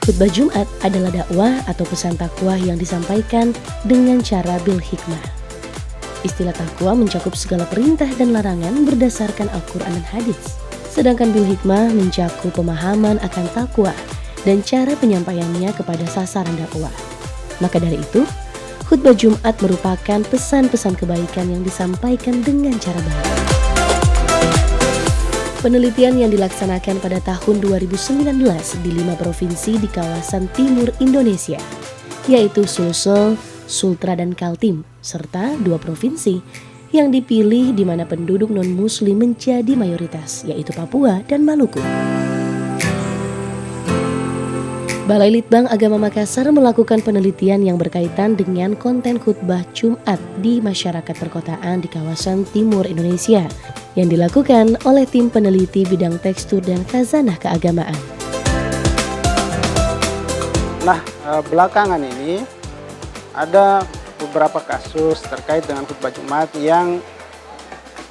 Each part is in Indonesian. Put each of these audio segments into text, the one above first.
Khutbah Jumat adalah dakwah atau pesan takwa yang disampaikan dengan cara bil hikmah. Istilah takwa mencakup segala perintah dan larangan berdasarkan Al-Quran dan hadis. Sedangkan bil hikmah mencakup pemahaman akan takwa dan cara penyampaiannya kepada sasaran dakwah. Maka dari itu, khutbah Jumat merupakan pesan-pesan kebaikan yang disampaikan dengan cara baik. Penelitian yang dilaksanakan pada tahun 2019 di 5 provinsi di kawasan timur Indonesia, yaitu Sulsel, Sultra, dan Kaltim, serta 2 provinsi yang dipilih di mana penduduk non-muslim menjadi mayoritas, yaitu Papua dan Maluku. Balai Litbang Agama Makassar melakukan penelitian yang berkaitan dengan konten khutbah Jumat di masyarakat perkotaan di kawasan timur Indonesia yang dilakukan oleh tim peneliti bidang tekstur dan khazanah keagamaan. Nah, belakangan ini ada beberapa kasus terkait dengan khutbah Jumat yang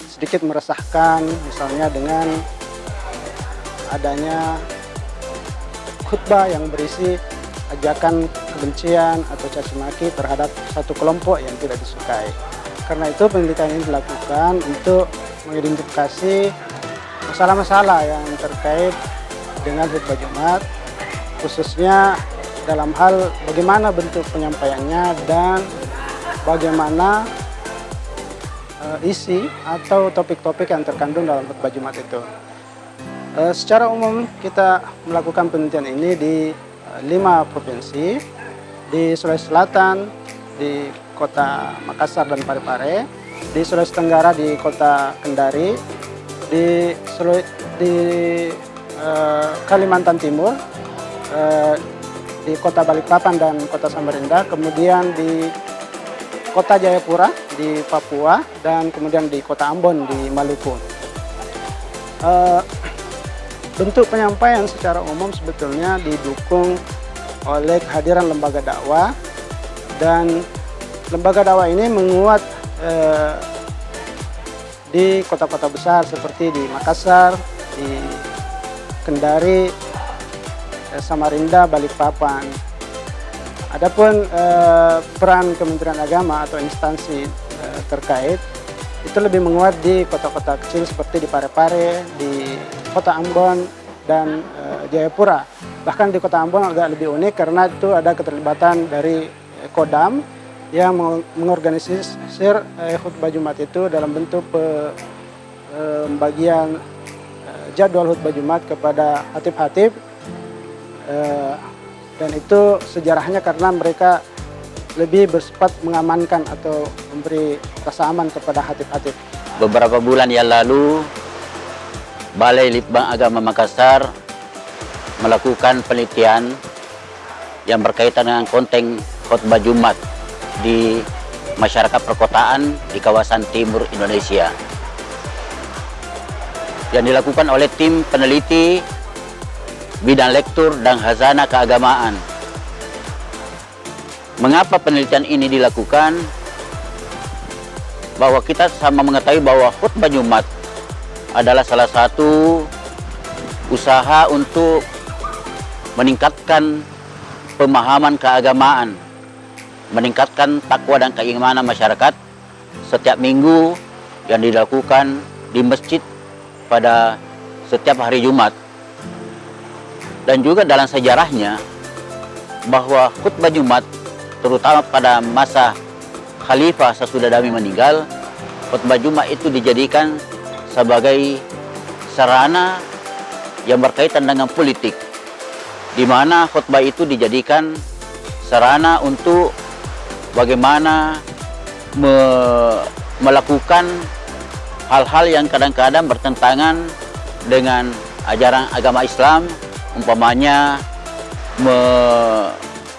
sedikit meresahkan, misalnya dengan adanya khutbah yang berisi ajakan kebencian atau caci maki terhadap satu kelompok yang tidak disukai. Karena itu penelitian ini dilakukan untuk mengidentifikasi masalah-masalah yang terkait dengan khutbah Jumat, khususnya dalam hal bagaimana bentuk penyampaiannya dan bagaimana isi atau topik-topik yang terkandung dalam khutbah Jumat itu. Secara umum kita melakukan penelitian ini di 5 provinsi, di Sulawesi Selatan, di kota Makassar dan Parepare, di Sulawesi Tenggara di kota Kendari, di Kalimantan Timur, di kota Balikpapan dan kota Samarinda, kemudian di kota Jayapura di Papua, dan kemudian di kota Ambon di Maluku. Bentuk penyampaian secara umum sebetulnya didukung oleh kehadiran lembaga dakwah, dan lembaga dakwah ini menguat di kota-kota besar seperti di Makassar, di Kendari, Samarinda, Balikpapan. Adapun peran Kementerian Agama atau instansi terkait itu lebih menguat di kota-kota kecil seperti di Parepare, di kota Ambon, dan Jayapura. Bahkan di kota Ambon agak lebih unik karena itu ada keterlibatan dari Kodam yang mengorganisir khutbah Jumat itu dalam bentuk pembagian jadwal khutbah Jumat kepada khatib-khatib, dan itu sejarahnya karena mereka lebih bersifat mengamankan atau memberi rasa aman kepada khatib-khatib. Beberapa bulan yang lalu, Balai Litbang Agama Makassar melakukan penelitian yang berkaitan dengan konten khutbah Jumat di masyarakat perkotaan di kawasan timur Indonesia, yang dilakukan oleh tim peneliti bidang lektur dan khazanah keagamaan. Mengapa penelitian ini dilakukan? Bahwa kita sama mengetahui bahwa khutbah Jumat adalah salah satu usaha untuk meningkatkan pemahaman keagamaan, meningkatkan takwa dan keimanan masyarakat setiap minggu yang dilakukan di masjid pada setiap hari Jumat. Dan juga dalam sejarahnya bahwa khutbah Jumat terutama pada masa Khalifah sesudah Dami meninggal, khutbah Jumat itu dijadikan sebagai sarana yang berkaitan dengan politik, di mana khutbah itu dijadikan sarana untuk bagaimana melakukan hal-hal yang kadang-kadang bertentangan dengan ajaran agama Islam, umpamanya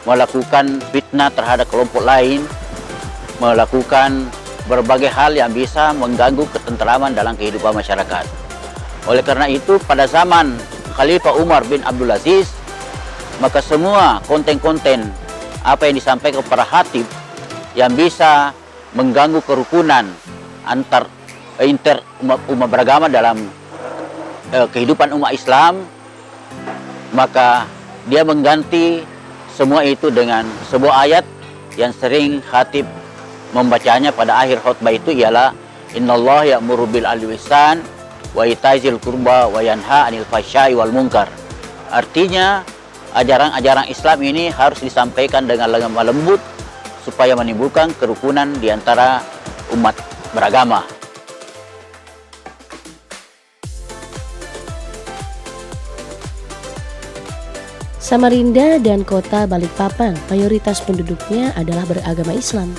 melakukan fitnah terhadap kelompok lain, melakukan berbagai hal yang bisa mengganggu ketentraman dalam kehidupan masyarakat. Oleh karena itu, pada zaman Khalifah Umar bin Abdul Aziz, maka semua konten-konten apa yang disampaikan kepada khatib yang bisa mengganggu kerukunan antar umat beragama dalam kehidupan umat Islam, maka dia mengganti semua itu dengan sebuah ayat yang sering khatib membacanya pada akhir khutbah, itu ialah innallaha ya'muru bil adli wal ihsan wa itaizil qurba wa yanha 'anil fahsya'i wal munkar. Artinya ajaran-ajaran Islam ini harus disampaikan dengan lemah lembut supaya menimbulkan kerukunan di antara umat beragama. Samarinda dan kota Balikpapan mayoritas penduduknya adalah beragama Islam.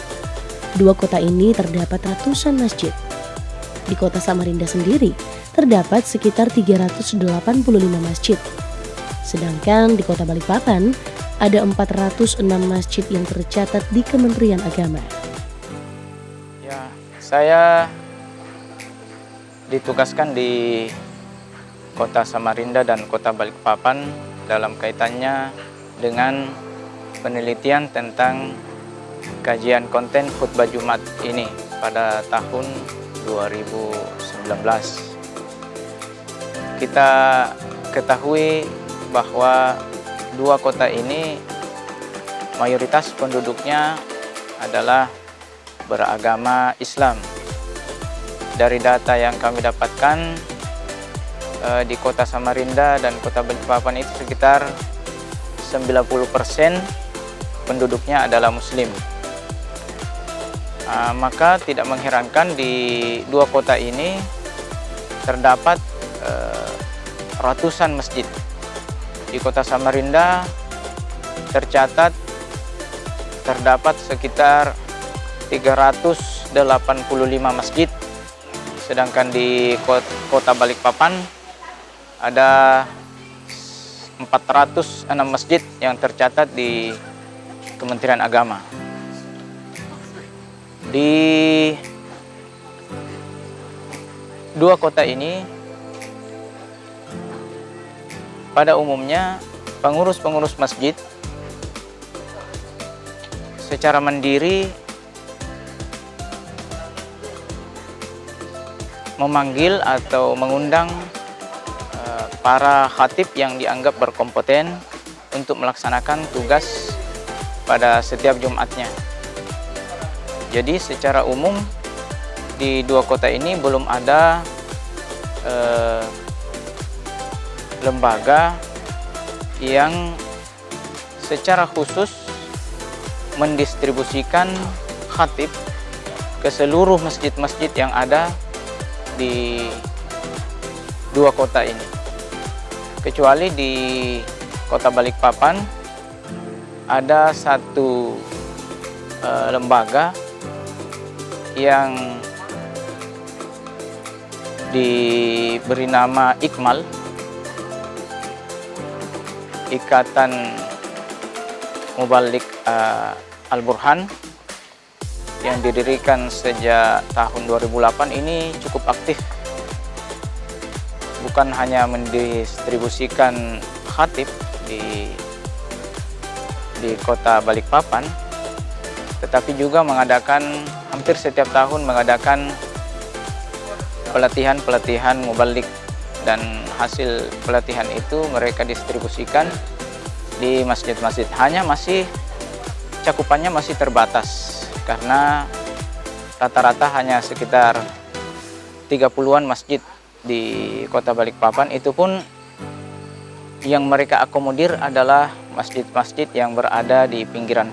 Dua kota ini terdapat ratusan masjid. Di kota Samarinda sendiri terdapat sekitar 385 masjid. Sedangkan di kota Balikpapan ada 406 masjid yang tercatat di Kementerian Agama. Ya, saya ditugaskan di kota Samarinda dan kota Balikpapan dalam kaitannya dengan penelitian tentang kajian konten khutbah Jumat ini pada tahun 2019. Kita ketahui bahwa dua kota ini mayoritas penduduknya adalah beragama Islam. Dari data yang kami dapatkan, di kota Samarinda dan kota Balikpapan itu sekitar 90% penduduknya adalah Muslim. Maka tidak mengherankan di dua kota ini terdapat ratusan masjid. Di kota Samarinda tercatat terdapat sekitar 385 masjid, sedangkan di kota Balikpapan ada 406 masjid yang tercatat di Kementerian Agama. Di dua kota ini pada umumnya pengurus-pengurus masjid secara mandiri memanggil atau mengundang para khatib yang dianggap berkompeten untuk melaksanakan tugas pada setiap Jumatnya. Jadi secara umum di dua kota ini belum ada lembaga yang secara khusus mendistribusikan khatib ke seluruh masjid-masjid yang ada di dua kota ini. Kecuali di kota Balikpapan ada satu lembaga yang diberi nama Ikmal, Ikatan Mubalik Al-Burhan, yang didirikan sejak tahun 2008. Ini cukup aktif, bukan hanya mendistribusikan khatib di kota Balikpapan, tetapi juga mengadakan hampir setiap tahun mengadakan pelatihan mubalik, dan hasil pelatihan itu mereka distribusikan di masjid-masjid. Hanya cakupannya masih terbatas karena rata-rata hanya sekitar 30-an masjid di kota Balikpapan. Itu pun yang mereka akomodir adalah masjid-masjid yang berada di pinggiran